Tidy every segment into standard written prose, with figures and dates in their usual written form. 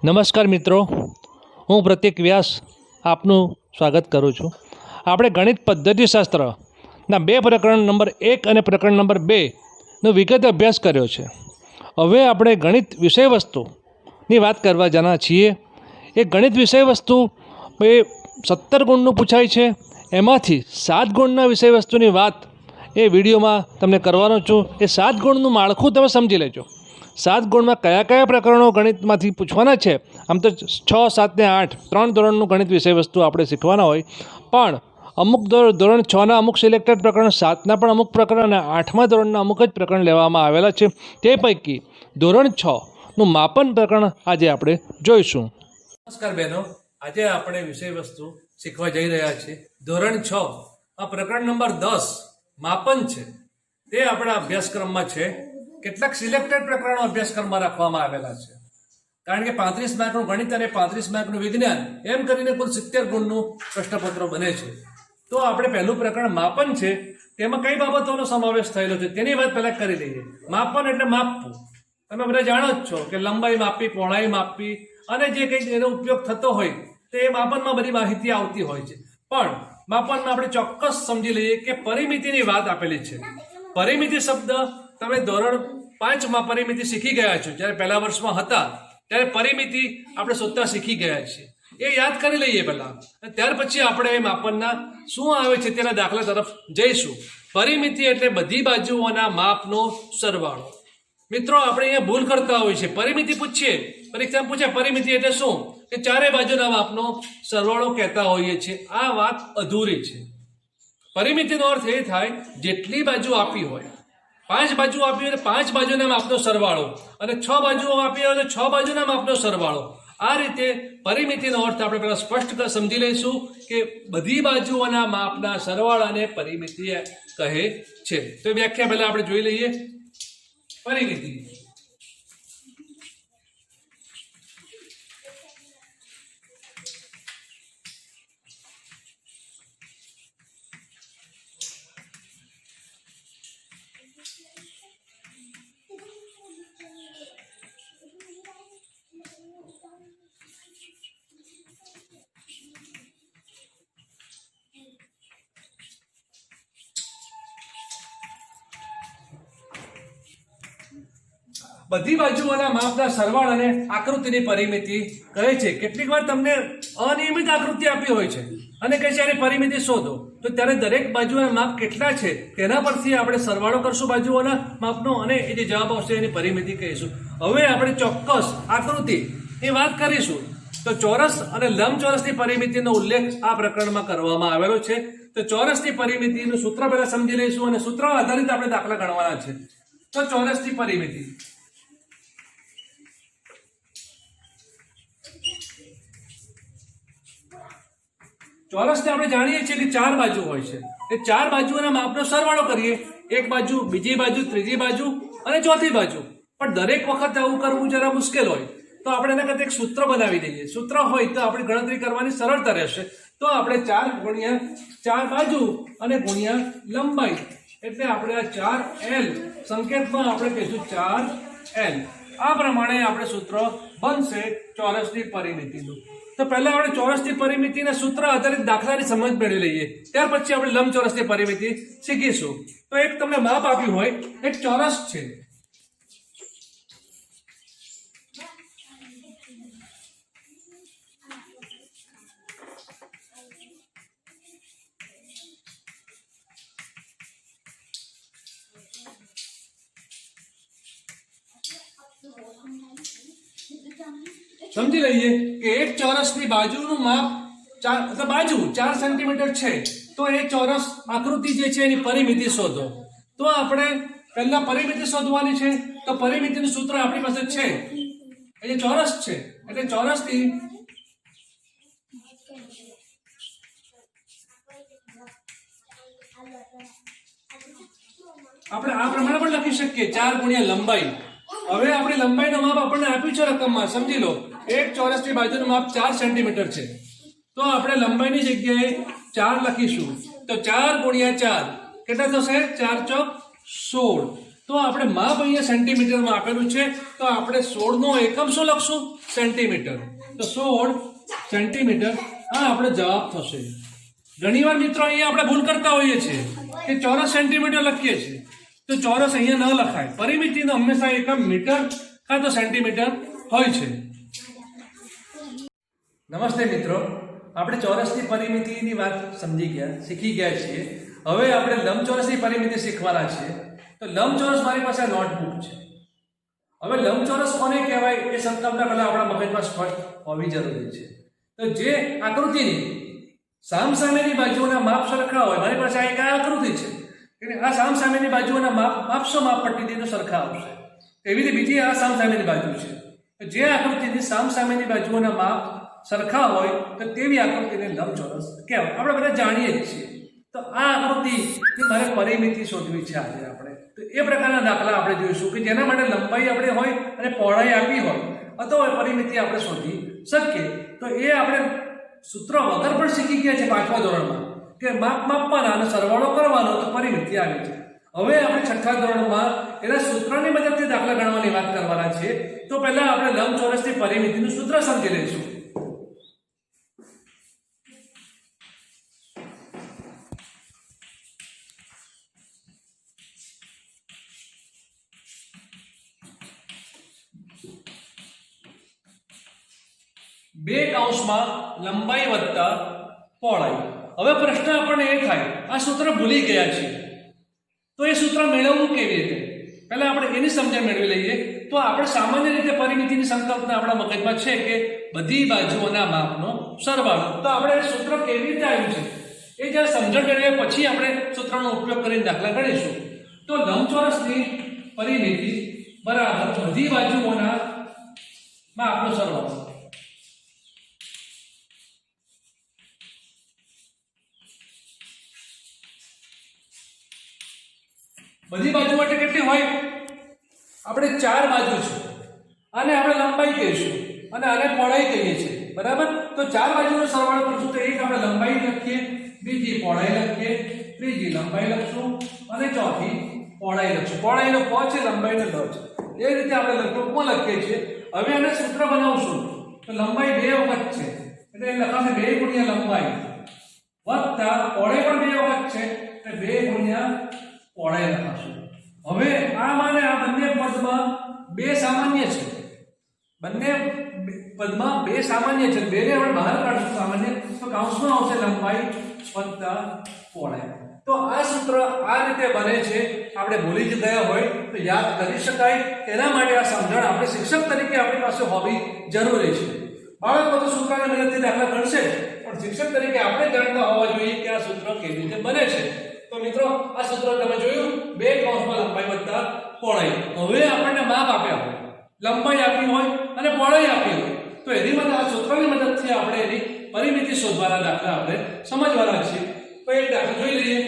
નમસ્કાર મિત્રો, હું પ્રતીક વ્યાસ આપનું સ્વાગત કરું છું. આપણે ગણિત પદ્ધતિશાસ્ત્રના બે પ્રકરણ નંબર 1 અને પ્રકરણ નંબર 2નો વિગત અભ્યાસ કર્યો છે. હવે આપણે ગણિત વિષયવસ્તુની વાત કરવા જના છીએ. એ ગણિત વિષયવસ્તુ એ 17 ગુણનું પૂછાય છે. એમાંથી 7 ગુણના વિષયવસ્તુની વાત એ વિડીયોમાં તમને કરવાનો છું. એ 7 ગુણનું માળખું તમે સમજી લેજો. 7 ગુણમાં કયા કયા પ્રકરણો ગણિતમાંથી પૂછવાના છે. આમ તો 6, 7 ને 8 3 ધોરણનું ગણિત વિષયવસ્તુ આપણે શીખવાના હોય, પણ અમુક ધોરણ 6ના અમુક સિલેક્ટેડ પ્રકરણ, 7ના પણ અમુક પ્રકરણ અને 8મા ધોરણના અમુક જ પ્રકરણ લેવામાં આવેલા છે. તે પૈકી ધોરણ 6નું માપન પ્રકરણ આજે આપણે જોઈશું. નમસ્કાર બહેનો, આજે આપણે વિષયવસ્તુ શીખવા જઈ રહ્યા છીએ. ધોરણ 6 આ પ્રકરણ નંબર 10 માપન છે. તે આપણા અભ્યાસક્રમમાં છે. કેટલાક સિલેક્ટેડ પ્રકરણો અભ્યાસક્રમમાં રાખવામાં આવેલા છે, કારણ કે 35 માર્કનું ગણિત અને 35 માર્કનું વિજ્ઞાન એમ કરીને કુલ 70 ગુણનું પ્રશ્નપત્ર બને છે. તો આપણે પહેલું પ્રકરણ માપન છે, તેમાં કઈ બાબતોનો સમાવેશ થયેલો છે તેની વાત પહેલા કરી લઈએ. માપન એટલે માપવું. તમે બધા જાણો જ છો કે લંબાઈ માપવી, પહોળાઈ માપવી અને જે કંઈ એનો ઉપયોગ થતો હોય તે માપનમાં બધી માહિતી આવતી હોય છે. પણ માપનમાં આપણે ચોક્કસ સમજી લઈએ કે પરિમિતિની વાત આપેલી છે. પરિમિતિ શબ્દ તમે ધોરણ 5માં પરિમિતિ શીખી ગયા છો. જ્યારે પહેલા વર્ષમાં હતા ત્યારે પરિમિતિ આપણે શોધતા શીખી ગયા છીએ. એ યાદ કરી લઈએ પહેલા, ત્યાર પછી આપણે માપનના શું આવે છે તેના દાખલા તરફ જઈશું. પરિમિતિ એટલે બધી બાજુઓના માપનો સરવાળો. મિત્રો, આપણે અહીંયા ભૂલ કરતા હોઈએ છીએ. પરિમિતિ પૂછીએ, પરીક્ષામાં પૂછે પરિમિતિ એટલે શું, કે ચારે બાજુના માપનો સરવાળો કહેતા હોઈએ છીએ. આ વાત અધૂરી છે. પરિમિતિનો અર્થ એ થાય જેટલી બાજુ આપી હોય, 5 બાજુ આપી હોય તો 5 બાજુના માપનો સરવાળો, અને 6 બાજુઓ આપી હોય તો 6 બાજુના માપનો સરવાળો. આ રીતે પરિમિતિનો અર્થ આપણે પહેલા સ્પષ્ટ સમજી લઈશું કે બધી બાજુઓના માપના સરવાળાને પરિમિતિ કહે છે. તો વ્યાખ્યા પહેલા આપણે જોઈ લઈએ. પરિમિતિ બધી બાજુઓના માપના સરવાળાને આકૃતિની પરિમિતિ કહે છે. કેટલીક વાર તમને અનિયમિત આકૃતિ આપી હોય છે અને કહે છે એની પરિમિતિ શોધો, તો ત્યારે દરેક બાજુના માપ કેટલા છે તેના પરથી આપણે સરવાળો કરશું બાજુઓના માપનો, અને એ જે જવાબ આવશે એની પરિમિતિ કહીશું. હવે આપણે ચોક્કસ આકૃતિ એ વાત કરીશું. તો ચોરસ અને લંબચોરસની પરિમિતિનો ઉલ્લેખ આ પ્રકરણમાં કરવામાં આવેલો છે. તો ચોરસની પરિમિતિનું સૂત્ર પહેલા સમજી લઈશું અને સૂત્ર આધારિત આપણે દાખલા ગણવાના છે. તો ચોરસની પરિમિતિ ચોરસને આપણે જાણીએ છીએ કે 4 બાજુ હોય છે. એ 4 બાજુઓના માપનો સરવાળો કરીએ. એક બાજુ, બીજી બાજુ, ત્રીજી બાજુ અને ચોથી બાજુ. પણ દરેક વખત આવું કરવું જરા મુશ્કેલ હોય, તો આપણે એના કરતા એક સૂત્ર બનાવી દઈએ. સૂત્ર હોય તો આપણી ગણતરી કરવાની સરળતા રહેશે. તો આપણે 4 ગુણ્યા 4 બાજુ અને ગુણ્યા લંબાઈ, એટલે આપણે આ 4L સંકેતમાં આપણે કહીશું 4L. આ પ્રમાણે આપણે સૂત્ર બનશે ચોરસની પરિમિતિનું. તો પહેલા આપણે ચોરસની પરિમિતિના સૂત્ર આધારિત દાખલાની સમજ મેળવી લઈએ. ત્યાર પછી આપણે લંબચોરસની પરિમિતિ શીખીશું. તો એક તમને માપ આપ્યું હોય, એક ચોરસ છે. સમજી લઈએ કે એક ચોરસની બાજુનું માપ 4 સેન્ટીમીટર છે. તો એ ચોરસ આકૃતિ જે છે એની પરિમિતિ શોધો. તો આપણે પહેલા પરિમિતિ શોધવાની છે. તો પરિમિતિનું સૂત્ર આપણી પાસે છે. એ ચોરસ છે એટલે ચોરસની આપણે આ પ્રમાણે પણ લખી શકીએ, 4 ગુણ્યા લંબાઈ. હવે આપણે લંબાઈનું માપ આપણને આપ્યું છે રકમમાં, સમજી લો. એક ચોરસની બાજુનું માપ 4 સેન્ટીમીટર છે. તો આપણે લંબાઈની જગ્યાએ 4 લખીશું. તો 4 ગુણ્યા 4 કેટલા થશે? 4 ચોક 16. તો આપણે માપ અહીંયા સેન્ટીમીટરમાં આપેલું છે, તો આપણે 16 નો એકમ શું લખશું? સેન્ટીમીટર. તો 16 સેન્ટીમીટર આ આપણે જવાબ થશે. ઘણીવાર મિત્રો અહીંયા આપણે ભૂલ કરતા હોઈએ છીએ કે ચોરસ સેન્ટીમીટર લખીએ છીએ, તો ચોરસ અહીંયા ન લખાય. પરિમિતિનો હંમેશા એકમ મીટર કાં તો સેન્ટીમીટર હોય છે. નમસ્તે મિત્રો, આપણે ચોરસની પરિમિતિની વાત શીખી ગયા છીએ. હવે આપણે લંબચોરસની પરિમિતિ શીખવાના છીએ. તો લંબચોરસ મારી પાસે નોટબુક છે. હવે લંબચોરસ કોને કહેવાય એ સંકલ્પના પહેલા આપણા મગજમાં સ્પષ્ટ હોવી જરૂરી છે. તો જે આકૃતિની સામસામેની બાજુઓના માપ સરખા હોય, મારી પાસે આ એક આકૃતિ છે, એટલે આ સામસામેની બાજુઓના માપ આપશો માપપટ્ટીથી તો સરખા આવશે. એવી રીતે બીજી આ સામસામેની બાજુ છે. તો જે આકૃતિની સામસામેની બાજુઓના માપ સરખા હોય તો તેવી આકૃતિને લંબચોરસ કહેવાય. આપણે બધા જાણીએ જ છીએ. તો આ આકૃતિની મારે પરિમિતિ શોધવી છે આજે આપણે. તો એ પ્રકારના દાખલા આપણે જોઈશું કે જેના માટે લંબાઈ આપણે હોય અને પહોળાઈ આપી હોય અથવા પરિમિતિ આપણે શોધી શકીએ. તો એ આપણે સૂત્ર વગર પણ શીખી ગયા છે 5મા ધોરણમાં કે માપ માપવાના અને સરવાળો કરવાનો તો પરિમિતિ આવી છે. હવે આપણે 6થા ધોરણમાં એના સૂત્રની મદદથી દાખલા ગણવાની વાત કરવાના છે. તો પહેલા આપણે લંબચોરસની પરિમિતિનું સૂત્ર સમજી લઈશું. બે કૌંસમાં લંબાઈ વત્તા પહોળાઈ. હવે પ્રશ્ન આપણને એ થાય, આ સૂત્ર ભૂલી ગયા છે, તો એ સૂત્ર મેળવવું કેવી રીતે? પહેલા આપણે એની સમજણ મેળવી લઈએ. તો આપણે સામાન્ય રીતે પરિમિતિની સંકલ્પના આપણા મગજમાં છે કે બધી બાજુઓના માપનો સરવાળો. તો આપણે એ સૂત્ર કેવી રીતે આવ્યું છે એ જ્યારે સમજણ મેળવ્યા પછી આપણે સૂત્રનો ઉપયોગ કરીને દાખલા ગણીશું. તો લંબચોરસની પરિમિતિ બરાબર બધી બાજુઓના માપનો સરવાળો. બધી બાજુ માટે કેટલી હોય? આપણે 4 બાજુ છે, આને આપણે લંબાઈ કહીશું અને આને પહોળાઈ કહીએ છીએ, બરાબર? તો 4 બાજુનો સરવાળો કરશું તો એક આપણે લંબાઈ લખીએ, બીજી પહોળાઈ લખીએ, ત્રીજી લંબાઈ લખશું અને ચોથી પહોળાઈ લખશું. પહોળાઈનો પ છે, લંબાઈનો લ છે. એ રીતે આપણે લઘુત્તમ લખીએ છીએ. હવે આને સૂત્ર બનાવશું તો લંબાઈ 2 વખત છે એટલે એ લખાશે 2 ગુણ્યા લંબાઈ વત્તા પહોળાઈ પણ 2 વખત છે એટલે 2 ગુણ્યા પહોળાઈ લખાશું. હવે આ માને આ બંને પદમાં 2 સામાન્ય છે, બંને પદમાં 2 સામાન્ય છે, 2 ને આપણે બહાર કાઢશું સામાન્ય, તો કૌંસમાં આવશે લંબાઈ વત્તા પહોળાઈ. તો આ સૂત્ર આ રીતે બને છે. આપણે ભૂલી જ ગયા હોય તો યાદ કરી શકાય એના માટે આ સમજણ આપણે શિક્ષક તરીકે આપણી પાસે હોવી જરૂરી છે. બાળકો તો સૂત્રને મદદથી દાખલા ગણશે, પણ શિક્ષક તરીકે આપણે જાણતા હોવા જોઈએ કે આ સૂત્ર કેવી રીતે બને છે. તો મિત્રો આ સૂત્ર તમે જોયું, 2 કૌંસમાં લંબાઈ વત્તા પહોળાઈ. હવે આપણને માપ આપ્યા હોય, લંબાઈ આપી હોય અને પહોળાઈ આપી હોય, તો એની મદદ આ સૂત્રની મદદથી આપણે એની પરિમિતિ શોધવાના દાખલા આપણે સમજવાના છીએ. તો એક દાખલો જોઈ લઈએ.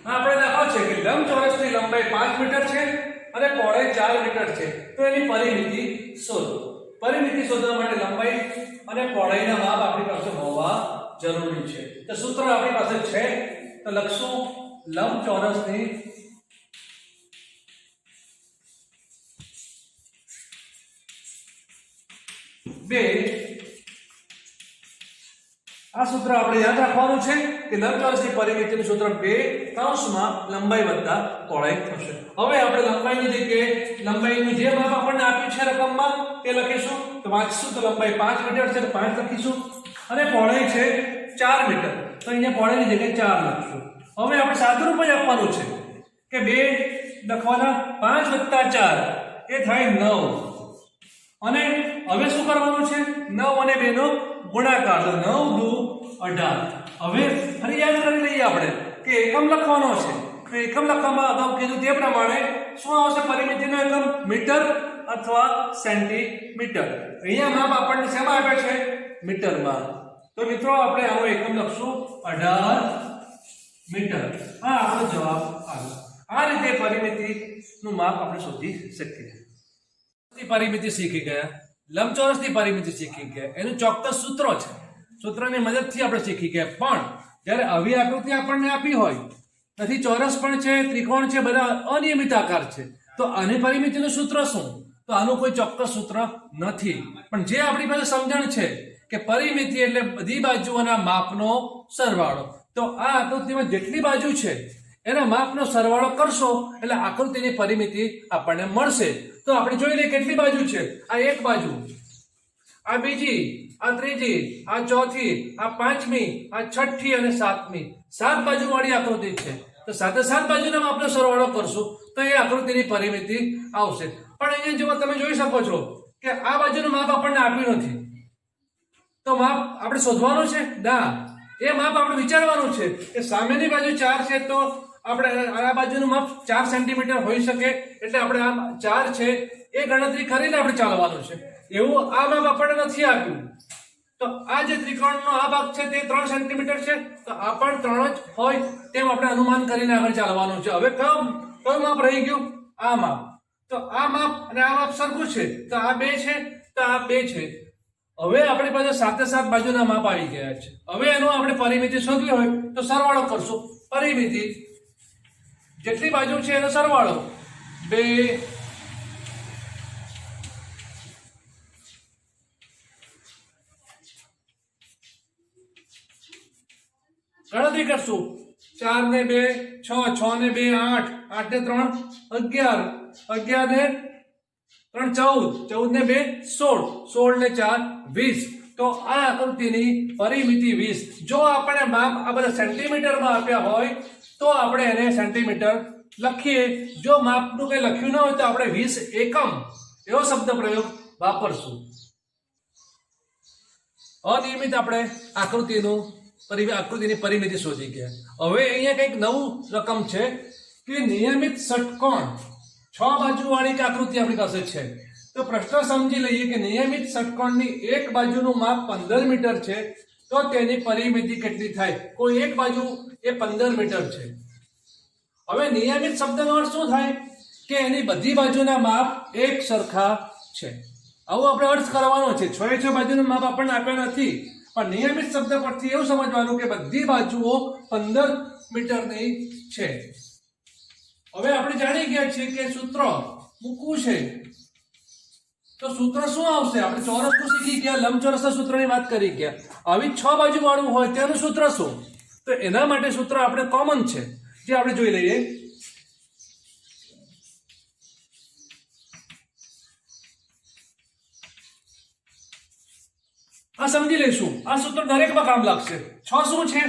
આપણે દાખલો છે કે લંબચોરસની લંબાઈ 5 મીટર છે અને પહોળાઈ 4 મીટર છે. તો એની પરિમિતિ શોધો. પરિમિતિ શોધવા માટે લંબાઈ અને પહોળાઈના માપ આપણી પાસે હોવા જરૂરી છે. તો સૂત્ર આપણી પાસે છે, તો લખશું લંબચોરસની બે. આ સૂત્ર આપણે યાદ રાખવાનું છે કે લંબચોરસની પરિમિતિનું સૂત્ર 2 કૌંસમાં લંબાઈ વત્તા પહોળાઈ થશે. હવે આપણે લંબાઈની જગ્યાએ લંબાઈનું જે માપ આપણને આપ્યું છે રકમમાં તે લખીશું. તો વાંચશું તો લંબાઈ 5 મીટર છે તો 5 લખીશું અને પહોળાઈ છે 4 મીટર, તો અહીંયા પહોળાઈની જગ્યાએ 4 લખશું. હવે આપણે સાદુરૂપ જ આપવાનું છે કે 2 લખવાના, 5 વત્તા 4 એ થાય 9. અને હવે શું કરવાનું છે? 9 અને 2 નો ગુણાકાર, તો 9 દુ 18. હવે ફરી યાદ કરી લઈએ આપણે કે એકમ લખવાનો છે. તો એકમ લખવામાં અગાઉ કીધું તે પ્રમાણે શું આવશે? પરિમિતિનો એકમ મીટર અથવા સેન્ટીમીટર। અહીંયા માપ આપણને શેમાં આપ્યા છે? મીટરમાં। તો મિત્રો આપણે આનો એકમ લખશું 18 મીટર। આ આપણો જવાબ આવ્યો। આ રીતે પરિમિતિનું માપ આપણે શોધી શકીએ। પરિમિતિ શીખી ગયા, લંબચોરસની પરિમિતિ શીખી ગયા, એનું ચોક્કસ સૂત્રો છે, સૂત્રની મદદથી આપણે શીખી ગયા। પણ જ્યારે આવી આકૃતિ આપણને આપી હોય, નથી ચોરસ પણ છે, ત્રિકોણ છે, બધા અનિયમિત આકાર છે, તો આની પરિમિતિનું સૂત્ર શું? તો આનું કોઈ ચોક્કસ સૂત્ર નથી। પણ જે આપણી પાસે સમજણ છે કે પરિમિતિ એટલે બધી બાજુઓના માપનો સરવાળો, તો આ આકૃતિમાં જેટલી બાજુ છે એના માપનો સરવાળો કરશો એટલે આકૃતિની પરિમિતિ આપણને મળશે। તો આપણે જોઈ લઈએ કેટલી બાજુ છે। આ એક બાજુ, આ બીજી, આ ત્રીજી, આ ચોથી, આ પાંચમી, આ છઠ્ઠી અને સાતમી, 7 બાજુ વાળી આકૃતિ છે। તો 7 બાજુના માપનો સરવાળો કરશું તો એ આકૃતિની પરિમિતિ આવશે। પણ અહીંયા જો તમે જોઈ શકો છો કે આ બાજુનું માપ આપણને આપ્યું નથી, તો માપ આપણે શોધવાનું છે ના, એ માપ આપણે વિચારવાનું છે કે સામેની બાજુ 4 છે તો આપણે આ બાજુનું માપ 4 સેન્ટીમીટર હોઈ શકે, એટલે આપણે આ 4 છે એ ગણતરી કરીને આપણે ચાલવાનું છે। એવું આ માપ આપણને નથી આપ્યું, તો આ જે ત્રિકોણનો આ ભાગ છે તે 3 સેન્ટીમીટર છે, તો આ પણ 3 જ હોય તેમ આપણે અનુમાન કરીને આગળ ચાલવાનું છે। હવે કયું માપ રહી ગયું? આ માપ। તો આ માપ અને આ માપ સરખું છે, તો આ 2 છે, તો આ 2 છે। હવે આપણી પાસે 7 બાજુના માપ આવી ગયા છે। હવે એનો આપણે પરિમિતિ શોધવી હોય તો સરવાળો કરશું। પરિમિતિ જેટલી બાજુ છે એનો સરવાળો 2 ગણતરી કરશું। 4 ને 2 6, 6 ને 2 8, 8 ને 3 11, 11 ને 3 14, 14 ને 2 16, 16 ને 4 20। તો આ આકૃતિની પરિમિતિ 20। જો આપણે માપ આ બધા સેન્ટીમીટરમાં આપ્યા હોય તો આપણે એને સેન્ટીમીટર લખીએ। જો માપનું કંઈ લખ્યું ન હોય તો આપણે 20 એકમ એવો શબ્દ પ્રયોગ વાપરશું। અનિયમિત આપણે આકૃતિની પરિમિતિ શોધી ગયા। હવે અહીંયા કંઈક નવું રકમ છે કે નિયમિત ષટકોણ 6 બાજુ વાળી આકૃતિ આપણી પાસે છે। તો પ્રશ્ન સમજી લઈએ કે નિયમિત ષટકોણની એક બાજુનું માપ 15 મીટર છે, તો તેની પરિમિતિ કેટલી થાય? કોઈ એક બાજુ એ 15 મીટર છે। હવે નિયમિત શબ્દનો અર્થ શું થાય કે એની બધી બાજુના માપ એક સરખા છે, આવો આપણે અર્થ કરવાનો છે। 6 બાજુનું માપ આપણને આપ્યા નથી, પણ નિયમિત શબ્દ પરથી એવું સમજવાનું કે બધી બાજુઓ 15 મીટરની છે। હવે આપણે જાણી ગયા છીએ કે સૂત્ર મૂકવું છે, તો સૂત્ર શું આવશે? આપણે ચોરસનું શીખી ગયા, લંબચોરસના સૂત્રની વાત કરી ગયા। આવી 6 બાજુ વાળું હોય તેનું સૂત્ર શું? તો એના માટે સૂત્ર આપણે કોમન છે, જે આપણે જોઈ લઈએ। આ સમજી લઈશું, આ સૂત્ર દરેકમાં કામ લાગશે। 6 શું છે?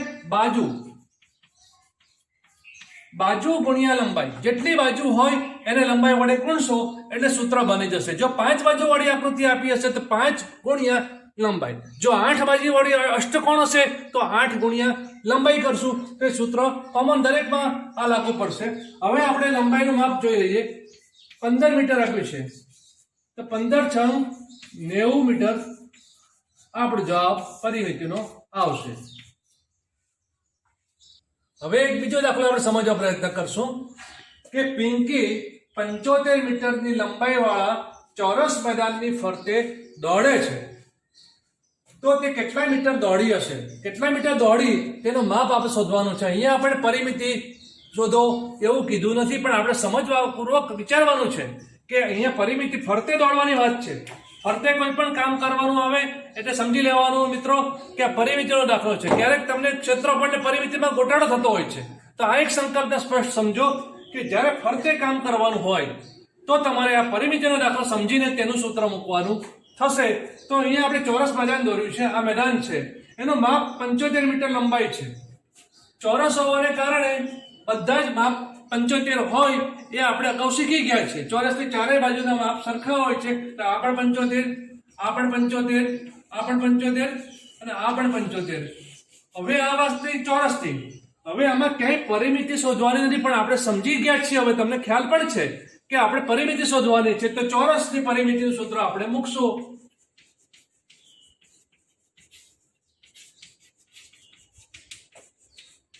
બાજુ ગુણ્યા લંબાઈ, જેટલી બાજુ હોય એને લંબાઈ વડે ગુણશો એટલે સૂત્ર બની જશે। જો 5 બાજુ વાળી આકૃતિ આપી હશે તો 5 ગુણ્યા લંબાઈ, જો 8 બાજુ વાળી અષ્ટકોણ હશે તો 8 ગુણ્યા લંબાઈ કરશું, તો સૂત્ર કોમન દરેકમાં આ લાગુ પડશે। હવે આપણે લંબાઈનું માપ જોઈ લઈએ। 15 મીટર આપ્યું છે, તો 15 × 90 મીટર આપણો જવાબ પરિમિતિનો આવશે। હવે એક બીજો દાખલો આપણે સમજવા પ્રયત્ન કરશું કે પિંકી 75 મીટરની લંબાઈ વાળા ચોરસ મેદાનની ફરતે દોડે છે, તો તે કેટલા મીટર દોડી હશે? કેટલા મીટર દોડી તેનું માપ આપણે શોધવાનું છે। અહીંયા આપણે પરિમિતિ શોધો એવું કીધું નથી, પણ આપણે સમજવાપૂર્વક વિચારવાનું છે કે અહીંયા પરિમિતિ ફરતે દોડવાની વાત છે। ફરતે કોઈ પણ કામ કરવાનું આવે એટલે સમજી લેવાનું મિત્રો કે આ પરિમિતિનો દાખલો છે। ક્યારેક તમને ક્ષેત્રફળની પરિમિતિમાં ગોટાળો થતો હોય છે, તો આ એક સંકલ્પને સ્પષ્ટ સમજો કે જ્યારે ફરતે કામ કરવાનું હોય તો તમારે આ પરિમિતિનો દાખલો સમજીને તેનું સૂત્ર મૂકવાનું થશે। તો અહીંયા આપણે ચોરસ મેદાન દોર્યું છે, આ મેદાન છે, એનું માપ 75 મીટર લંબાઈ છે। ચોરસ હોવાને કારણે બધા જ માપ 75 હોય એ આપણે અગાઉ શીખી ગયા છે। ચોરસની ચારેય બાજુના માપ સરખા હોય છે, તો આ પણ 75, આ પણ 75, આ પણ 75 અને આ પણ 75। હવે આ વાતથી ચોરસથી, હવે આમાં ક્યાંય પરિમિતિ શોધવાની નથી, પણ આપણે સમજી ગયા છીએ, હવે તમને ખ્યાલ પણ છે કે આપણે પરિમિતિ શોધવાની છે, તો ચોરસની પરિમિતિનું સૂત્ર આપણે મૂકશું.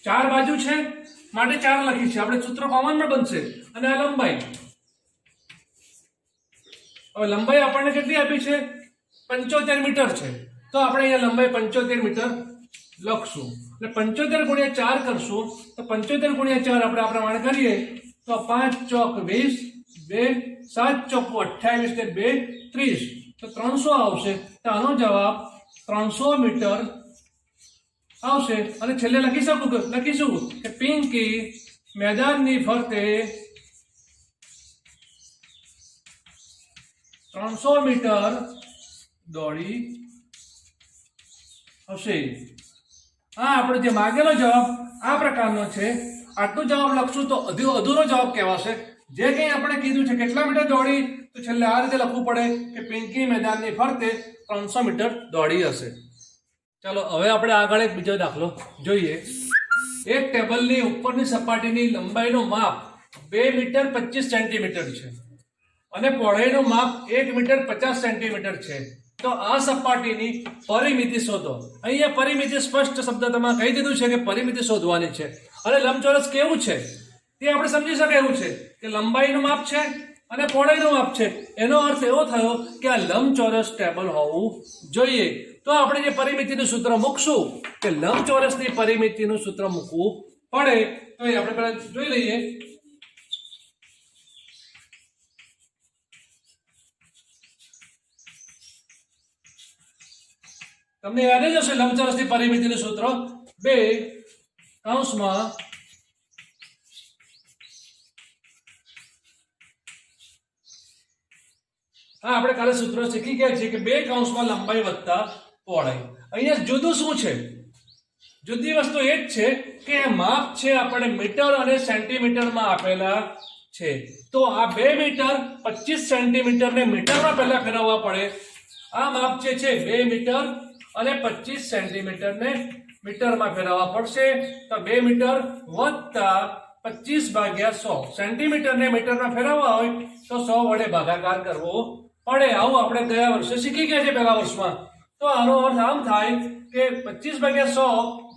ચાર બાજુ છે માટે 4 લખી છે આપણે, સૂત્ર કોમનમાં બનશે. અને આ લંબાઈ, હવે લંબાઈ આપણને કેટલી આપી છે? 75 મીટર છે. તો આપણે અહીંયા લંબાઈ 75 મીટર લખશું. એટલે 75 ગુણ્યા 4 કરશું, તો 75 ગુણ્યા 4 આપણે આ પ્રમાણે કરીએ તો 5 ચોક 20, 2 7 ચોક 28 ને 2 30, તો 300 આવશે. તો આનો જવાબ 300 મીટર આવશે. અને છેલ્લે લખીશું કે પિંકી મેદાનની ફરતે 300 મીટર દોડી હશે. હા, આપણે જે માગેલો જવાબ આ પ્રકારનો છે. આટલો જવાબ લખશું તો અધૂરો જવાબ કહેવાશે. જે કંઈ આપણે કીધું છે કેટલા મીટર દોડી, તો છેલ્લે આ રીતે લખવું પડે કે પિંકી મેદાનની ફરતે 300 મીટર દોડી હશે. ચાલો હવે આપણે આગળ એક બીજો દાખલો જોઈએ. એક ટેબલની ઉપરની સપાટીની લંબાઈનું માપ 2 મીટર 25 સેન્ટીમીટર છે અને પહોળાઈનું માપ 1 મીટર 50 સેન્ટીમીટર છે. તો આ સપાટીની પરિમિતિ શોધો. અહીંયા પરિમિતિ સ્પષ્ટ શબ્દમાં કહી દીધું છે કે પરિમિતિ શોધવાની છે. અને લંબચોરસ કેવું છે તે આપણે સમજી શકાય એવું છે કે લંબાઈનું માપ છે અને પહોળાઈનું માપ છે. એનો અર્થ એવો થયો કે આ લંબચોરસ ટેબલ હોવું જોઈએ. તો આપણે જે પરિમિતિનું સૂત્ર મૂકશું કે લંબચોરસની પરિમિતિનું સૂત્ર મૂકવું પડે. તો એ આપણે પહેલા જોઈ લઈએ. તમને યાદ જ હશે લંબચોરસની પરિમિતિનું સૂત્ર 2 કૌંસમાં આપણે કાલે સૂત્ર શીખી ગયા છે કે 2 કૌંસમાં લંબાઈ વત્તા પહોળાઈ. અહીંયા જુદું શું છે? જુદી વસ્તુ એ જ છે કે માપ છે આપણે મીટર અને સેન્ટીમીટરમાં આપેલા છે. તો આ 2 મીટર 25 સેન્ટીમીટરને મીટરમાં પહેલા ફેરવવા પડે. આ માપ જે છે 2 મીટર અને 25 સેન્ટીમીટરને મીટરમાં ફેરવવા પડશે. તો 2 મીટર વત્તા 25 ભાગ્યા 100. સેન્ટીમીટરને મીટરમાં ફેરવવા હોય તો 100 વડે ભાગાકાર કરવો પડે. આવું આપણે ગયા વર્ષે શીખી ગયા છે પહેલા વર્ષમાં. તો આનો અર્થ આમ થાય કે 25 ભાગ્યા 100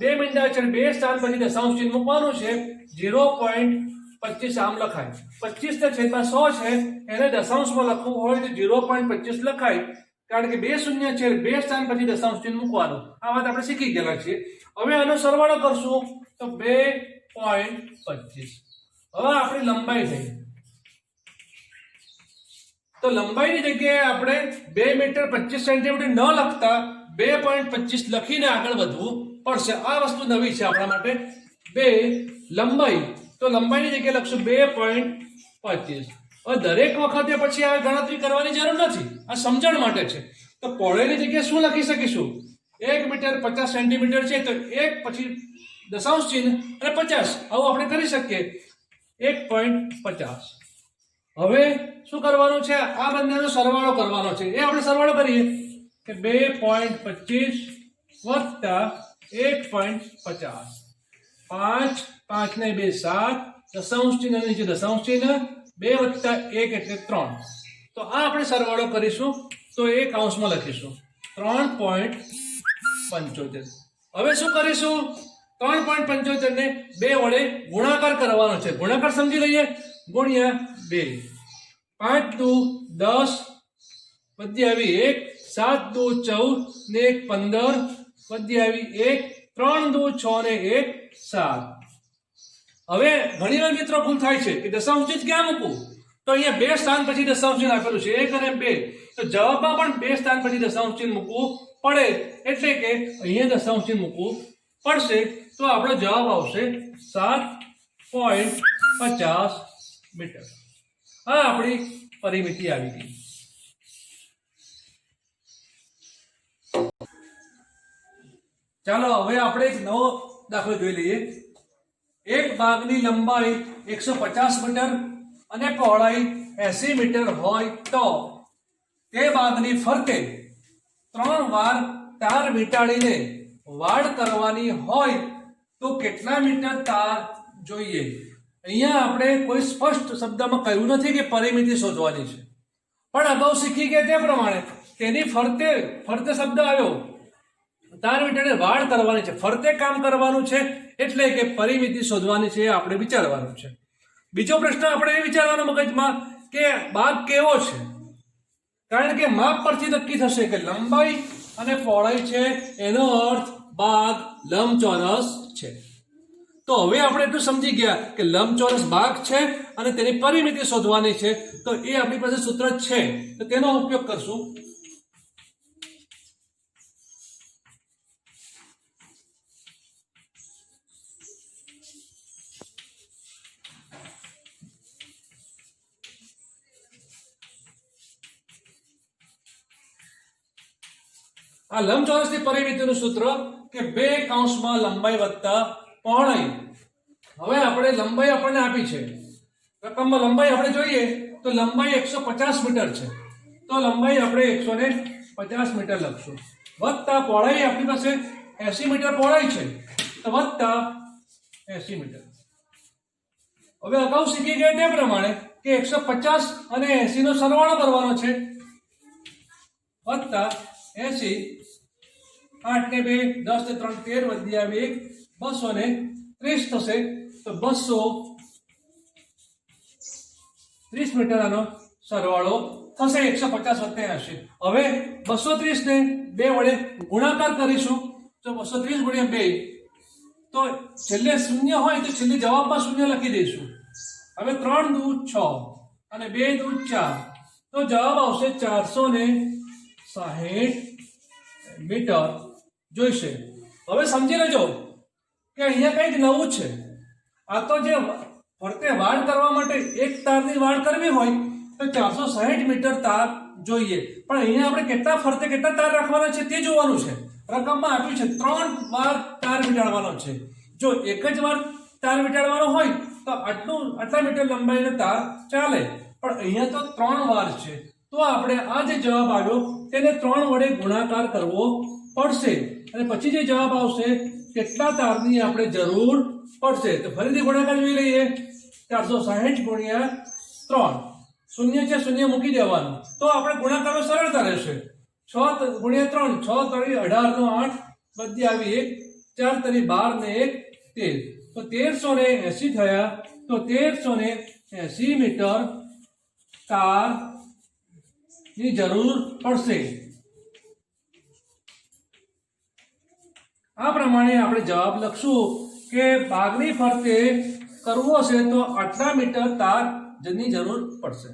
2 મિનિટ છે, 2 સ્થાન પછી દશાંશ ચિહ્ન મૂકવાનું છે. 0.25 આમ લખાય. 25 ને છેદમાં 100 છે એને દશાંશમાં લખવું હોય તો 0.25 લખાય, કારણ કે 2 શૂન્ય છે, 2 સ્થાન પછી દશાંશ ચિહ્ન મૂકવાનું. આ વાત આપણે શીખી ગયેલા છીએ. હવે આનો સરવાળો કરશું તો 2.25. હવે આપણી લંબાઈ થઈ. તો લંબાઈની જગ્યાએ આપણે 2 મીટર 25 સેન્ટીમીટર ન લખતા 2.25 લખીને આગળ વધવું પડશે. આ વસ્તુ નવી છે આપણા માટે. 2 લંબાઈ, તો લંબાઈની જગ્યાએ લખશું 2.25. હવે દરેક વખતે પછી આ ગણતરી કરવાની જરૂર નથી, આ સમજણ માટે છે. તો પહોળાઈની જગ્યાએ શું લખી શકીશું? 1 મીટર 50 સેન્ટીમીટર છે તો 1 પછી દશાંશ ચિહ્ન અને 50, આવું આપણે કરી શકીએ. 1.50. હવે શું કરવાનું છે? આ બંનેનો સરવાળો કરવાનો છે. એ આપણે સરવાળો કરીએ કે 2.25 વત્તા 1.50. 5 5 ને 2 7, દશાંશ ચિહ્ન નીચે દશાંશ ચિહ્ન, 2 વત્તા 1 એટલે 3. તો આ આપણે સરવાળો કરીશું તો એ કૌંસમાં લખીશું 3.75. હવે શું કરીશું? 3.75 ને 2 વડે ગુણાકાર કરવાનો છે. ગુણાકાર સમજી લઈએ. ગુણ્યા 2. 5 દુ 10, વધી આવી 1, 7 દુ 14 ને 1 15, વધી આવી 1, 3 દુ 6 ને 1 7. હવે ઘણી વાર મિત્રો ભૂલ થાય છે કે દશાંશ ચિહ્ન ક્યાં મૂકવું? તો અહીંયા 2 સ્થાન પછી દશાંશ ચિહ્ન આપેલું છે 1 અને 2. તો જવાબમાં પણ 2 સ્થાન પછી દશાંશ ચિહ્ન મૂકવું પડે, એટલે કે અહીંયા દશાંશ ચિહ્ન મૂકવું પડશે. તો આપણો જવાબ આવશે 7.50 મીટર. આ આપણી પરિમિતિ આવી ગઈ. ચાલો હવે આપણે એક નવો દાખલો જોઈ લઈએ. એક ભાગની લંબાઈ 150 મીટર અને પહોળાઈ 80 મીટર હોય તો તે ભાગની ફરતે 3 વાર તાર વીંટાળીને વાડ કરવાની હોય તો કેટલા મીટર તાર જોઈએ? અહીંયા આપણે કોઈ સ્પષ્ટ શબ્દમાં કહ્યું નથી કે પરિમિતિ શોધવાની છે, પણ અગાઉ શીખી ગયા તે પ્રમાણે તેની ફરતે ફરતે શબ્દ આવ્યો, તાર મીટરની વાડ કરવાની છે, ફરતે કામ કરવાનું છે, એટલે કે પરિમિતિ શોધવાની છે, એ આપણે વિચારવાનું છે. બીજો પ્રશ્ન આપણે એ વિચારવાનો મગજમાં કે ભાગ કેવો છે, કારણ કે માપ પરથી નક્કી થશે કે લંબાઈ અને પહોળાઈ છે, એનો અર્થ ભાગ લંબચોરસ છે. તો હવે આપણે એટલું સમજી ગયા કે લંબચોરસ ભાગ છે અને તેની પરિમિતિ શોધવાની છે, તો એ આપણી પાસે સૂત્ર છે, તો તેનો ઉપયોગ કરશું. આ લંબચોરસની પરિમિતિનું સૂત્ર કે 2 કૌંસમાં લંબાઈ વત્તા પહોળાઈ. હવે આપણે લંબાઈ આપણને આપી છે, રકમમાં લંબાઈ આપણે જોઈએ તો લંબાઈ 150 મીટર છે, તો લંબાઈ આપણે 150 મીટર લખશું, વત્તા પહોળાઈ આપણી પાસે 80 મીટર પહોળાઈ છે, તો વત્તા 80 મીટર. હવે અગાઉ શીખી ગયા તે પ્રમાણે કે 150 અને 80 નો સરવાળો કરવાનો છે, વત્તા 80, 8 ને 2, 10 ને 3, 13 વધી આવે 1, 230 થશે, તો 230 મીટર આનો સરવાળો થશે 150 વત્તા 80. હવે 230 ને 2 વડે ગુણાકાર કરીશું, તો 230 ગુણ્યા 2, તો છેલ્લે શૂન્ય હોય તો છેલ્લે જવાબમાં શૂન્ય લખી દઈશું. હવે 3 દુ 6 અને 2 દુ 4, તો જવાબ આવશે 460 મીટર જોઈશે. હવે સમજી લેજો કે અહીંયા કંઈક નવું છે. આ તો જે ફરતે વાડ કરવા માટે એક તારની વાડ કરવી હોય તો 460 મીટર તાર જોઈએ, પણ અહીંયા આપણે કેટલા ફરતે કેટલા તાર રાખવાના છે તે જોવાનું છે. રકમમાં આપ્યું છે 3 વાર તાર વીંટાળવાનો છે. જો એક જ વાર તાર વીંટાળવાનો હોય તો આટલા મીટર લંબાઈનો તાર ચાલે, પણ અહીંયા તો 3 વાર છે, તો આપણે આ જે જવાબ આવ્યો તેને 3 વડે ગુણાકાર કરવો પડશે, અને પછી જે જવાબ આવશે કેટલા તારની આપણે જરૂર પડશે. તો ફરીથી ગુણાકાર જોઈ લઈએ. 460 ગુણ્યા 3, શૂન્ય છે, શૂન્ય મૂકી દેવાનું, તો આપણે ગુણાકારમાં સરળતા રહેશે. 6 ગુણ્યા 3, 6 તરી 18 નો 8 બધી આવી 1, 4 તરી 12 ને 1 13, તો 1380 થયા. તો 1380 મીટર તાર ની જરૂર પડશે. આ પ્રમાણે આપણે જવાબ લખશું કે ભાગની ફરતે કરવો હશે તો આટલા મીટર તાર ની જરૂર પડશે.